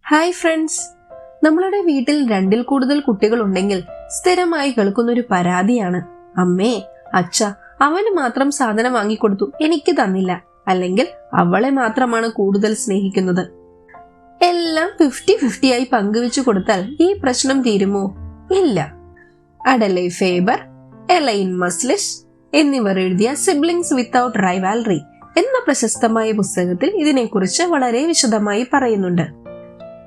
Hi friends, നമ്മളുടെ വീട്ടിൽ 2-ൽ കൂടുതൽ കുട്ടികൾ ഉണ്ടെങ്കിൽ സ്ഥിരമായി കേൾക്കുന്നൊരു പരാതിയാണ്, അമ്മേ അച്ഛ അവന് മാത്രം സാധനം വാങ്ങിക്കൊടുത്തു, എനിക്ക് തന്നില്ല, അല്ലെങ്കിൽ അവളെ മാത്രമാണ് കൂടുതൽ സ്നേഹിക്കുന്നത്. എല്ലാം 50-50 ആയി പങ്കുവെച്ചു കൊടുത്താൽ ഈ പ്രശ്നം തീരുമോ? ഇല്ല. അഡലെ ഫേബർ, എലൈൻ മസ്ലിഷ് എന്നിവർ എഴുതിയ സിബ്ലിങ്സ് വിത്തൗട്ട് റൈവാൽറി എന്ന പ്രശസ്തമായ പുസ്തകത്തിൽ ഇതിനെക്കുറിച്ച് വളരെ വിശദമായി പറയുന്നുണ്ട്.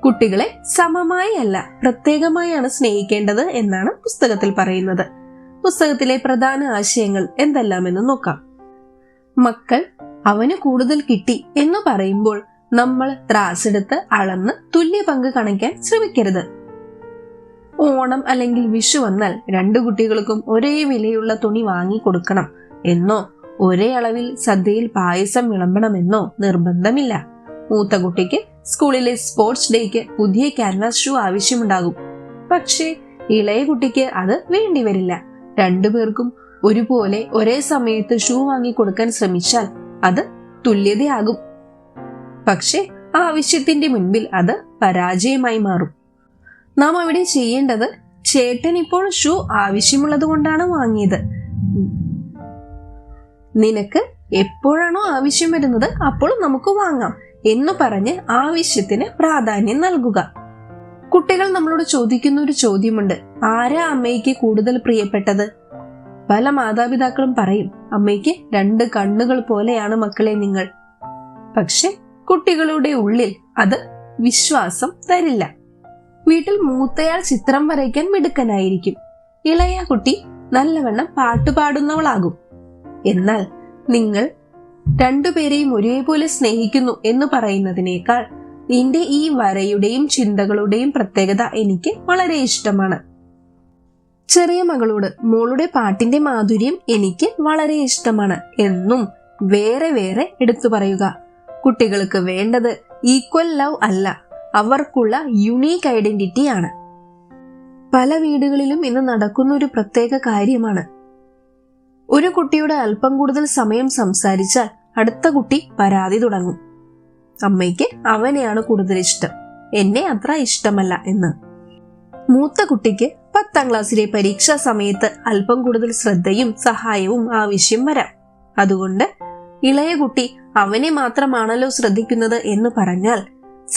കുട്ടികളെ സമമായി അല്ല, പ്രത്യേകമായാണ് സ്നേഹിക്കേണ്ടത് എന്നാണ് പുസ്തകത്തിൽ പറയുന്നത്. പുസ്തകത്തിലെ പ്രധാന ആശയങ്ങൾ എന്തെല്ലാമെന്ന് നോക്കാം. മക്കൾ അവന് കൂടുതൽ കിട്ടി എന്ന് പറയുമ്പോൾ നമ്മൾ ത്രാസെടുത്ത് അളന്ന് തുല്യ പങ്ക് കണക്കാൻ ശ്രമിക്കരുത്. ഓണം അല്ലെങ്കിൽ വിഷു വന്നാൽ 2 കുട്ടികൾക്കും ഒരേ വിലയുള്ള തുണി വാങ്ങി കൊടുക്കണം എന്നോ ഒരേ അളവിൽ സദ്യയിൽ പായസം വിളമ്പണമെന്നോ നിർബന്ധമില്ല. മൂത്ത കുട്ടിക്ക് സ്കൂളിലെ സ്പോർട്സ് ഡേക്ക് പുതിയ ക്യാൻവാസ് ഷൂ ആവശ്യമുണ്ടാകും. പക്ഷേ ഇളയ കുട്ടിക്ക് അത് വേണ്ടിവരില്ല. 2 പേർക്കും ഒരുപോലെ ഒരേ സമയത്ത് ഷൂ വാങ്ങി കൊടുക്കാൻ ശ്രമിച്ചാൽ അത് തുല്യതയാകും. പക്ഷേ ആവശ്യത്തിന്റെ മുൻപിൽ അത് പരാജയമായി മാറും. നാം അവിടെ ചെയ്യേണ്ടത്, ചേട്ടൻ ഇപ്പോൾ ഷൂ ആവശ്യമുള്ളത് കൊണ്ടാണ് വാങ്ങിയത്, നിനക്ക് എപ്പോഴാണോ ആവശ്യം വരുന്നത് അപ്പോൾ നമുക്ക് വാങ്ങാം എന്ന് പറഞ്ഞ് ആവശ്യത്തിന് പ്രാധാന്യം നൽകുക. കുട്ടികൾ നമ്മളോട് ചോദിക്കുന്ന ഒരു ചോദ്യമുണ്ട്, ആരാ അമ്മയ്ക്ക് കൂടുതൽ പ്രിയപ്പെട്ടത്? പല മാതാപിതാക്കളും പറയും, അമ്മയ്ക്ക് 2 കണ്ണുകൾ പോലെയാണ് മക്കളെ നിങ്ങൾ. പക്ഷെ കുട്ടികളുടെ ഉള്ളിൽ അത് വിശ്വാസം തരില്ല. വീട്ടിൽ മൂത്തയാൾ ചിത്രം വരയ്ക്കാൻ മിടുക്കനായിരിക്കും, ഇളയ കുട്ടി നല്ലവണ്ണം പാട്ടുപാടുന്നവളാകും. എന്നാൽ നിങ്ങൾ 2 പേരെയും ഒരേപോലെ സ്നേഹിക്കുന്നു എന്ന് പറയുന്നതിനേക്കാൾ നിന്റെ ഈ വരയുടെയും ചിന്തകളുടെയും പ്രത്യേകത എനിക്ക് വളരെ ഇഷ്ടമാണ്. ചെറിയ മകളോട് മോളുടെ പാട്ടിന്റെ മാധുര്യം എനിക്ക് വളരെ ഇഷ്ടമാണ് എന്നും വേറെ വേറെ എടുത്തു പറയുക. കുട്ടികൾക്ക് വേണ്ടത് ഈക്വൽ ലവ് അല്ല, അവർക്കുള്ള യുണീക്ക് ഐഡന്റിറ്റി ആണ്. പല വീടുകളിലും ഇന്ന് നടക്കുന്ന ഒരു പ്രത്യേക കാര്യമാണ്, ഒരു കുട്ടിയോട് അല്പം കൂടുതൽ സമയം സംസാരിച്ചാൽ അടുത്ത കുട്ടി പരാതി തുടങ്ങും, അമ്മയ്ക്ക് അവനെയാണ് കൂടുതൽ ഇഷ്ടം, എന്നെ അത്ര ഇഷ്ടമല്ല എന്ന്. മൂത്ത കുട്ടിക്ക് 10ാം ക്ലാസ്സിലെ പരീക്ഷാ സമയത്ത് അല്പം കൂടുതൽ ശ്രദ്ധയും സഹായവും ആവശ്യം വരാം. അതുകൊണ്ട് ഇളയ കുട്ടി അവനെ മാത്രമാണല്ലോ ശ്രദ്ധിക്കുന്നത് എന്ന് പറഞ്ഞാൽ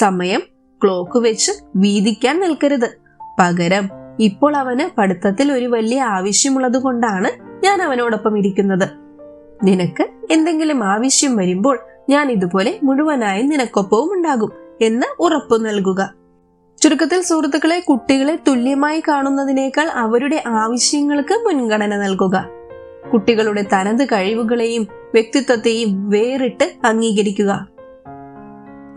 സമയം ക്ലോക്ക് വെച്ച് വീതിക്കാൻ നിൽക്കരുത്. പകരം ഇപ്പോൾ അവന് പഠിത്തത്തിൽ ഒരു വലിയ ആവശ്യമുള്ളത് കൊണ്ടാണ് ഞാൻ അവനോടൊപ്പം ഇരിക്കുന്നത്, നിനക്ക് എന്തെങ്കിലും ആവശ്യം വരുമ്പോൾ ഞാൻ ഇതുപോലെ മുഴുവനായും നിനക്കൊപ്പവും ഉണ്ടാകും എന്ന് ഉറപ്പു നൽകുക. ചുരുക്കത്തിൽ സുഹൃത്തുക്കളെ, കുട്ടികളെ തുല്യമായി കാണുന്നതിനേക്കാൾ അവരുടെ ആവശ്യങ്ങൾക്ക് മുൻഗണന നൽകുക. കുട്ടികളുടെ തനത് കഴിവുകളെയും വ്യക്തിത്വത്തെയും വേറിട്ട് അംഗീകരിക്കുക.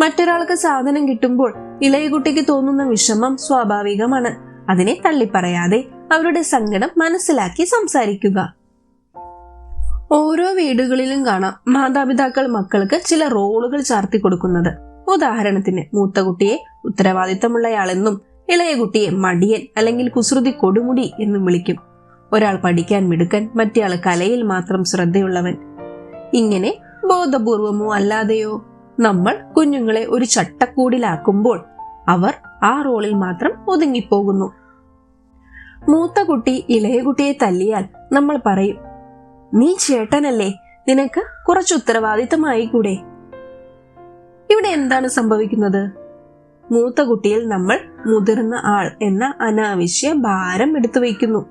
മറ്റൊരാൾക്ക് സാധനം കിട്ടുമ്പോൾ ഇളയ കുട്ടിക്ക് തോന്നുന്ന വിഷമം സ്വാഭാവികമാണ്. അതിനെ തള്ളിപ്പറയാതെ അവരുടെ സങ്കടം മനസ്സിലാക്കി സംസാരിക്കുക. ഓരോ വീടുകളിലും കാണാം മാതാപിതാക്കൾ മക്കൾക്ക് ചില റോളുകൾ ചാർത്തി കൊടുക്കുന്നത്. ഉദാഹരണത്തിന്, മൂത്ത കുട്ടിയെ ഉത്തരവാദിത്തമുള്ളയാളെന്നും ഇളയ കുട്ടിയെ മടിയൻ അല്ലെങ്കിൽ കുസൃതി കൊടുമുടി എന്നും വിളിക്കും. ഒരാൾ പഠിക്കാൻ മിടുക്കൻ, മറ്റേയാൾ കലയിൽ മാത്രം ശ്രദ്ധയുള്ളവൻ. ഇങ്ങനെ ബോധപൂർവമോ അല്ലാതെയോ നമ്മൾ കുഞ്ഞുങ്ങളെ ഒരു ചട്ടക്കൂടിലാക്കുമ്പോൾ അവർ ആ റോളിൽ മാത്രം ഒതുങ്ങിപ്പോകുന്നു. മൂത്ത കുട്ടി ഇളയ കുട്ടിയെ തല്ലിയാൽ നമ്മൾ പറയും, നീ ചേട്ടനല്ലേ, നിനക്ക് കുറച്ച് ഉത്തരവാദിത്തമായി കൂടെ. ഇവിടെ എന്താണ് സംഭവിക്കുന്നത്? മൂത്ത കുട്ടിയിൽ നമ്മൾ മുതിർന്ന ആൾ എന്ന അനാവശ്യ ഭാരം എടുത്തു വയ്ക്കുന്നു.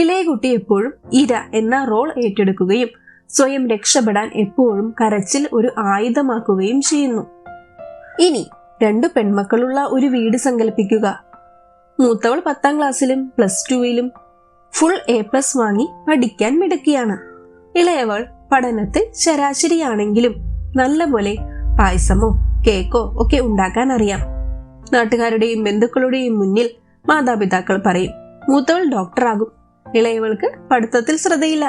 ഇളയ കുട്ടി എപ്പോഴും ഇര എന്ന റോൾ ഏറ്റെടുക്കുകയും സ്വയം രക്ഷപ്പെടാൻ എപ്പോഴും കരച്ചിൽ ഒരു ആയുധമാക്കുകയും ചെയ്യുന്നു. ഇനി 2 പെൺമക്കളുള്ള ഒരു വീട് സങ്കല്പിക്കുക. മൂത്തവൾ 10ാം ക്ലാസ്സിലും +2-ലും ഫുൾ A+ വാങ്ങി പഠിക്കാൻ മിടുക്കിയാണ്. ഇളയവൾ പഠനത്തിൽ ശരാശരിയാണെങ്കിലും നല്ലപോലെ പായസമോ കേക്കോ ഒക്കെ ഉണ്ടാക്കാൻ അറിയാം. നാട്ടുകാരുടെയും ബന്ധുക്കളുടെയും മുന്നിൽ മാതാപിതാക്കൾ പറയും, മൂത്തവൾ ഡോക്ടറാകും, ഇളയവൾക്ക് പഠിത്തത്തിൽ ശ്രദ്ധയില്ല,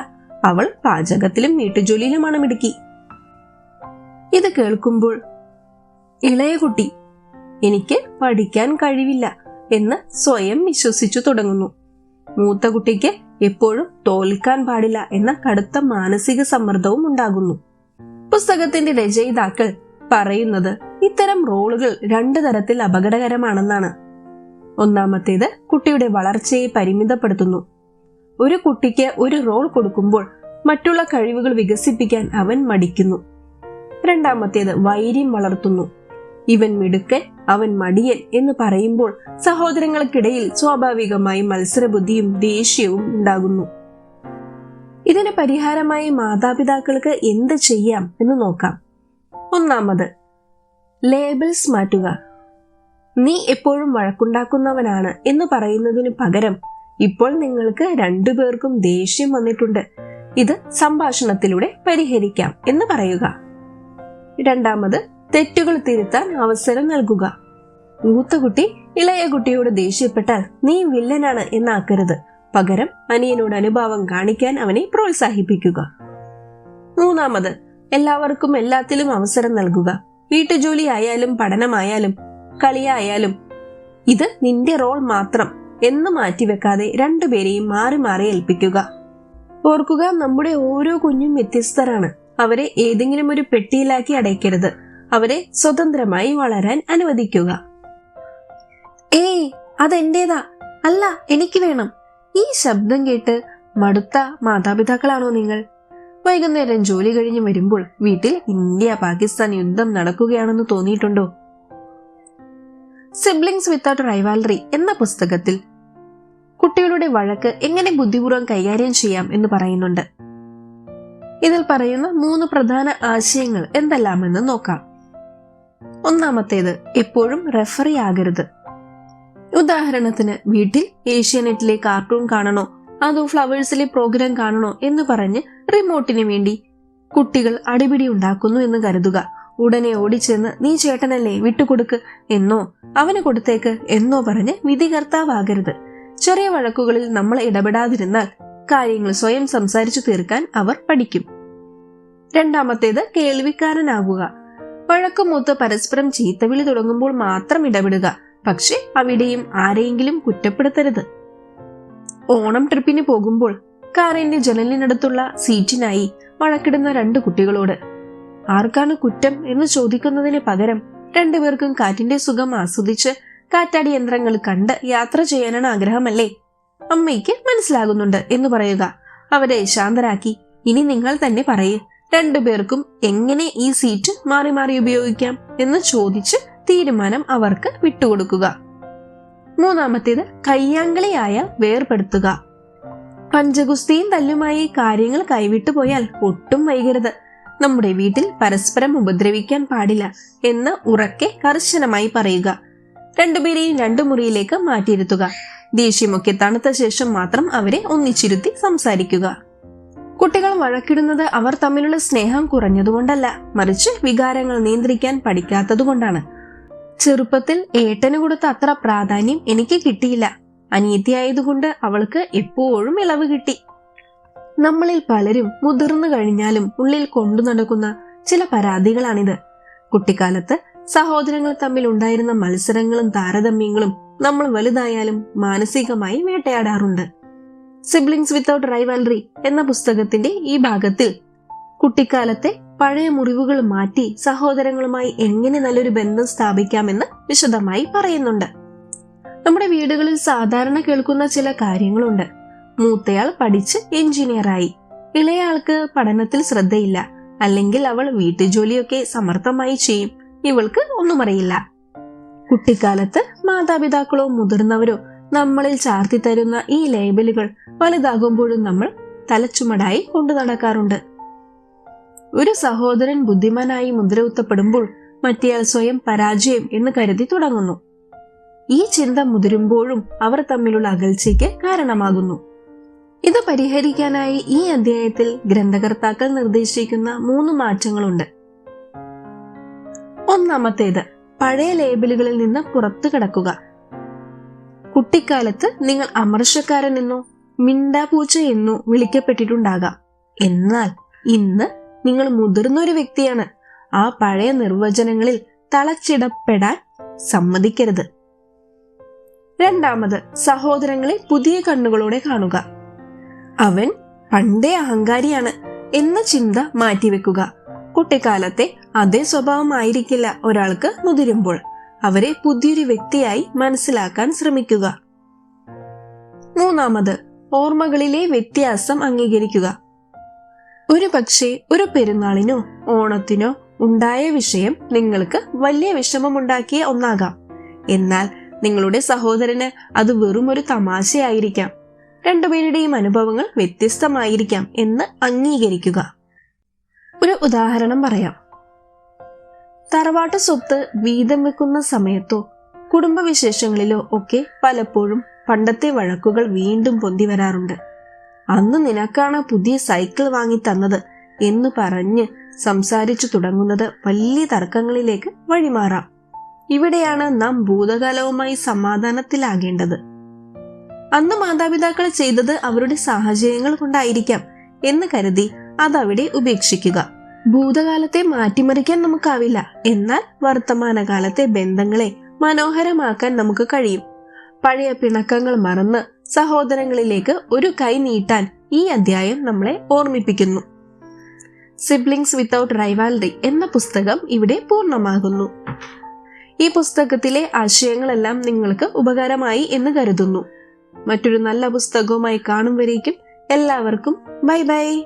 അവൾ പാചകത്തിലും വീട്ടുജോലിയിലുമാണ് മിടുക്കി. ഇത് കേൾക്കുമ്പോൾ ഇളയ കുട്ടി എനിക്ക് പഠിക്കാൻ കഴിവില്ല എന്ന് സ്വയം വിശ്വസിച്ചു തുടങ്ങുന്നു. മൂത്ത കുട്ടിക്ക് എപ്പോഴും തോൽക്കാൻ പാടില്ല എന്ന കടുത്ത മാനസിക സമ്മർദ്ദവും ഉണ്ടാകുന്നു. പുസ്തകത്തിന്റെ രചയിതാക്കൾ പറയുന്നത് ഇത്തരം റോളുകൾ 2 തരത്തിൽ അപകടകരമാണെന്നാണ്. ഒന്നാമത്തേത് കുട്ടിയുടെ വളർച്ചയെ പരിമിതപ്പെടുത്തുന്നു. ഒരു കുട്ടിക്ക് ഒരു റോൾ കൊടുക്കുമ്പോൾ മറ്റുള്ള കഴിവുകൾ വികസിപ്പിക്കാൻ അവൻ മടിക്കുന്നു. രണ്ടാമത്തേത് വൈര്യം വളർത്തുന്നു. ഇവൻ മിടുക്കൻ, അവൻ മടിയൻ എന്ന് പറയുമ്പോൾ സഹോദരങ്ങൾക്കിടയിൽ സ്വാഭാവികമായി മത്സരബുദ്ധിയും ദേഷ്യവും ഉണ്ടാകുന്നു. ഇതിന് പരിഹാരമായി മാതാപിതാക്കൾക്ക് എന്ത് ചെയ്യാം എന്ന് നോക്കാം. ഒന്നാമത്, ലേബിൾസ് മാറ്റുക. നീ എപ്പോഴും വഴക്കുണ്ടാക്കുന്നവനാണ് എന്ന് പറയുന്നതിന് പകരം ഇപ്പോൾ നിങ്ങൾക്ക് 2 പേർക്കും ദേഷ്യം വന്നിട്ടുണ്ട്, ഇത് സംഭാഷണത്തിലൂടെ പരിഹരിക്കാം എന്ന് പറയുക. രണ്ടാമത്, തെറ്റുകൾ തിരുത്താൻ അവസരം നൽകുക. മൂത്ത കുട്ടി ഇളയ കുട്ടിയോട് ദേഷ്യപ്പെട്ടാൽ നീ വില്ലനാണ് എന്നാക്കരുത്, പകരം അനിയനോട് അനുഭാവം കാണിക്കാൻ അവനെ പ്രോത്സാഹിപ്പിക്കുക. മൂന്നാമത്, എല്ലാവർക്കും എല്ലാത്തിലും അവസരം നൽകുക. വീട്ടുജോലി ആയാലും പഠനമായാലും കളിയായാലും ഇത് നിന്റെ റോൾ മാത്രം എന്ന് മാറ്റിവെക്കാതെ 2 പേരെയും മാറി മാറി ഏൽപ്പിക്കുക. ഓർക്കുക, നമ്മുടെ ഓരോ കുഞ്ഞും വ്യത്യസ്തരാണ്. അവരെ ഏതെങ്കിലും ഒരു പെട്ടിയിലാക്കി അടയ്ക്കരുത്. അവരെ സ്വതന്ത്രമായി വളരാൻ അനുവദിക്കുക. ഏയ് അതെന്റേതാ, അല്ല എനിക്ക് വേണം, ഈ ശബ്ദം കേട്ട് മടുത്ത മാതാപിതാക്കളാണോ നിങ്ങൾ? വൈകുന്നേരം ജോലി കഴിഞ്ഞ് വരുമ്പോൾ വീട്ടിൽ ഇന്ത്യ പാകിസ്ഥാൻ യുദ്ധം നടക്കുകയാണെന്ന് തോന്നിയിട്ടുണ്ടോ? സിബ്ലിങ്സ് വിത്തൗട്ട് റൈവാൽറി എന്ന പുസ്തകത്തിൽ കുട്ടികളുടെ വഴക്ക് എങ്ങനെ ബുദ്ധിപൂർവ്വം കൈകാര്യം ചെയ്യാം എന്ന് പറയുന്നുണ്ട്. ഇതിൽ പറയുന്ന 3 പ്രധാന ആശയങ്ങൾ എന്തെല്ലാമെന്ന് നോക്കാം. ഒന്നാമത്തേത്, എപ്പോഴും റെഫറി ആകരുത്. ഉദാഹരണത്തിന്, വീട്ടിൽ ഏഷ്യാനെറ്റിലെ കാർട്ടൂൺ കാണണോ അതോ ഫ്ലവേഴ്സിലെ പ്രോഗ്രാം കാണണോ എന്ന് പറഞ്ഞ് റിമോട്ടിന് വേണ്ടി കുട്ടികൾ അടിപിടി ഉണ്ടാക്കുന്നു എന്ന് കരുതുക. ഉടനെ ഓടിച്ചെന്ന് നീ ചേട്ടനല്ലേ വിട്ടുകൊടുക്ക് എന്നോ അവന് കൊടുത്തേക്ക് എന്നോ പറഞ്ഞ് വിധികർത്താവാകരുത്. ചെറിയ വഴക്കുകളിൽ നമ്മൾ ഇടപെടാതിരുന്നാൽ കാര്യങ്ങൾ സ്വയം സംസാരിച്ചു തീർക്കാൻ അവർ പഠിക്കും. രണ്ടാമത്തേത്, കേൾവിക്കാരനാകുക. വഴക്കുമൂത്ത് പരസ്പരം ചീത്തവിളി തുടങ്ങുമ്പോൾ മാത്രം ഇടപെടുക, പക്ഷെ അവിടെയും ആരെയെങ്കിലും കുറ്റപ്പെടുത്തരുത്. ഓണം ട്രിപ്പിന് പോകുമ്പോൾ കാറിന്റെ ജനലിനടുത്തുള്ള സീറ്റിനായി വഴക്കിടുന്ന 2 കുട്ടികളോട് ആർക്കാണ് കുറ്റം എന്ന് ചോദിക്കുന്നതിന് പകരം 2 പേർക്കും കാറ്റിന്റെ സുഖം ആസ്വദിച്ച് കാറ്റാടി യന്ത്രങ്ങൾ കണ്ട് യാത്ര ചെയ്യാനാണ് ആഗ്രഹമല്ലേ, അമ്മയ്ക്ക് മനസ്സിലാകുന്നുണ്ട് എന്ന് പറയുക. അവരെ ശാന്തരാക്കി ഇനി നിങ്ങൾ തന്നെ പറയൂ, 2 പേർക്കും എങ്ങനെ ഈ സീറ്റ് മാറി മാറി ഉപയോഗിക്കാം എന്ന് ചോദിച്ച് തീരുമാനം അവർക്ക് വിട്ടുകൊടുക്കുക. മൂന്നാമത്തേത്, കയ്യാങ്കളിയായ വേർപെടുത്തുക. പഞ്ചഗുസ്തിയും തല്ലുമായി കാര്യങ്ങൾ കൈവിട്ടു പോയാൽ ഒട്ടും വൈകരുത്. നമ്മുടെ വീട്ടിൽ പരസ്പരം ഉപദ്രവിക്കാൻ പാടില്ല എന്ന് ഉറക്കെ കർശനമായി പറയുക. 2 പേരെയും 2 മുറിയിലേക്ക് മാറ്റിയിരുത്തുക. ദേഷ്യമൊക്കെ തണുത്ത ശേഷം മാത്രം അവരെ ഒന്നിച്ചിരുത്തി സംസാരിക്കുക. കുട്ടികൾ വഴക്കിടുന്നത് അവർ തമ്മിലുള്ള സ്നേഹം കുറഞ്ഞതുകൊണ്ടല്ല, മറിച്ച് വികാരങ്ങൾ നിയന്ത്രിക്കാൻ പഠിക്കാത്തതുകൊണ്ടാണ്. ചെറുപ്പത്തിൽ ഏട്ടന് കൊടുത്ത അത്ര പ്രാധാന്യം എനിക്ക് കിട്ടിയില്ല, അനിയത്തിയായതുകൊണ്ട് അവൾക്ക് എപ്പോഴും ഇളവ് കിട്ടി. നമ്മളിൽ പലരും മുതിർന്നു കഴിഞ്ഞാലും ഉള്ളിൽ കൊണ്ടു നടക്കുന്ന ചില പരാതികളാണിത്. കുട്ടിക്കാലത്ത് സഹോദരങ്ങൾ തമ്മിൽ ഉണ്ടായിരുന്ന മത്സരങ്ങളും താരതമ്യങ്ങളും നമ്മൾ വലുതായാലും മാനസികമായി വേട്ടയാടാറുണ്ട്. സിബ്ലിങ്സ് വിത്തൗട്ട് റൈവാൽറി എന്ന പുസ്തകത്തിന്റെ ഈ ഭാഗത്തിൽ കുട്ടിക്കാലത്തെ പഴയ മുറിവുകൾ മാറ്റി സഹോദരങ്ങളുമായി എങ്ങനെ നല്ലൊരു ബന്ധം സ്ഥാപിക്കാമെന്ന് വിശദമായി പറയുന്നുണ്ട്. നമ്മുടെ വീടുകളിൽ സാധാരണ കേൾക്കുന്ന ചില കാര്യങ്ങളുണ്ട്. മൂത്തയാൾ പഠിച്ച് എഞ്ചിനീയറായി, ഇളയാൾക്ക് പഠനത്തിൽ ശ്രദ്ധയില്ല, അല്ലെങ്കിൽ അവൾ വീട്ടുജോലിയൊക്കെ സമർത്ഥമായി ചെയ്യും, ഇവൾക്ക് ഒന്നും അറിയില്ല. കുട്ടിക്കാലത്ത് മാതാപിതാക്കളോ മുതിർന്നവരോ നമ്മളിൽ ചാർത്തി തരുന്ന ഈ ലേബലുകൾ വലുതാകുമ്പോഴും നമ്മൾ തലച്ചുമടായി കൊണ്ടു നടക്കാറുണ്ട്. ഒരു സഹോദരൻ ബുദ്ധിമാനായി മുദ്രകുത്തപ്പെടുമ്പോൾ മറ്റേയാൾ സ്വയം പരാജയം എന്ന് കരുതി തുടങ്ങുന്നു. ഈ ചിന്ത മുതിരുമ്പോഴും അവർ തമ്മിലുള്ള അകൽച്ചയ്ക്ക് കാരണമാകുന്നു. ഇത് പരിഹരിക്കാനായി ഈ അധ്യായത്തിൽ ഗ്രന്ഥകർത്താക്കൾ നിർദ്ദേശിക്കുന്ന 3 മാറ്റങ്ങളുണ്ട്. ഒന്നാമത്തേത്, പഴയ ലേബലുകളിൽ നിന്ന് പുറത്തു കടക്കുക. കുട്ടിക്കാലത്ത് നിങ്ങൾ അമർഷക്കാരൻ എന്നോ മിണ്ടാപൂച്ച എന്നോ വിളിക്കപ്പെട്ടിട്ടുണ്ടാകാം. എന്നാൽ ഇന്ന് നിങ്ങൾ മുതിർന്ന ഒരു വ്യക്തിയാണ്. ആ പഴയ നിർവചനങ്ങളിൽ തളച്ചിടപ്പെടാൻ സമ്മതിക്കരുത്. രണ്ടാമത്, സഹോദരങ്ങളെ പുതിയ കണ്ണുകളോടെ കാണുക. അവൻ പണ്ടേ അഹങ്കാരിയാണ് എന്ന ചിന്ത മാറ്റിവെക്കുക. കുട്ടിക്കാലത്തെ അതേ സ്വഭാവമായിരിക്കില്ല ഒരാൾക്ക് മുതിരുമ്പോൾ. അവരെ പുതിയൊരു വ്യക്തിയായി മനസ്സിലാക്കാൻ ശ്രമിക്കുക. 3, ഓർമ്മകളിലെ വ്യത്യാസം അംഗീകരിക്കുക. ഒരു പക്ഷേ ഒരു പെരുന്നാളിനോ ഓണത്തിനോ ഉണ്ടായ വിഷയം നിങ്ങൾക്ക് വലിയ വിഷമമുണ്ടാക്കിയ ഒന്നാകാം. എന്നാൽ നിങ്ങളുടെ സഹോദരന് അത് വെറും ഒരു തമാശയായിരിക്കാം. രണ്ടുപേരുടെയും അനുഭവങ്ങൾ വ്യത്യസ്തമായിരിക്കാം എന്ന് അംഗീകരിക്കുക. ഒരു ഉദാഹരണം പറയാം. തറവാട്ട് സ്വത്ത് വീതം വെക്കുന്ന സമയത്തോ കുടുംബവിശേഷങ്ങളിലോ ഒക്കെ പലപ്പോഴും പണ്ടത്തെ വഴക്കുകൾ വീണ്ടും പൊന്തി വരാറുണ്ട്. അന്ന് നിനക്കാണ് പുതിയ സൈക്കിൾ വാങ്ങി തന്നത് എന്ന് പറഞ്ഞ് സംസാരിച്ചു തുടങ്ങുന്നത് വലിയ തർക്കങ്ങളിലേക്ക് വഴിമാറാം. ഇവിടെയാണ് നാം ഭൂതകാലവുമായി സമാധാനത്തിലാകേണ്ടത്. അന്ന് മാതാപിതാക്കൾ ചെയ്തത് അവരുടെ സാഹചര്യങ്ങൾ കൊണ്ടായിരിക്കാം എന്ന് കരുതി അതവിടെ ഉപേക്ഷിക്കുക. ഭൂതകാലത്തെ മാറ്റിമറിക്കാൻ നമുക്കാവില്ല, എന്നാൽ വർത്തമാനകാലത്തെ ബന്ധങ്ങളെ മനോഹരമാക്കാൻ നമുക്ക് കഴിയും. പഴയ പിണക്കങ്ങൾ മറന്ന് സഹോദരങ്ങളിലേക്ക് ഒരു കൈ നീട്ടാൻ ഈ അധ്യായം നമ്മളെ ഓർമ്മിപ്പിക്കുന്നു. സിബ്ലിങ്സ് വിത്തൗട്ട് റൈവാൽറി എന്ന പുസ്തകം ഇവിടെ പൂർണ്ണമാകുന്നു. ഈ പുസ്തകത്തിലെ ആശയങ്ങളെല്ലാം നിങ്ങൾക്ക് ഉപകാരമായി എന്ന് കരുതുന്നു. മറ്റൊരു നല്ല പുസ്തകവുമായി കാണും വരേക്കും എല്ലാവർക്കും ബൈ ബൈ.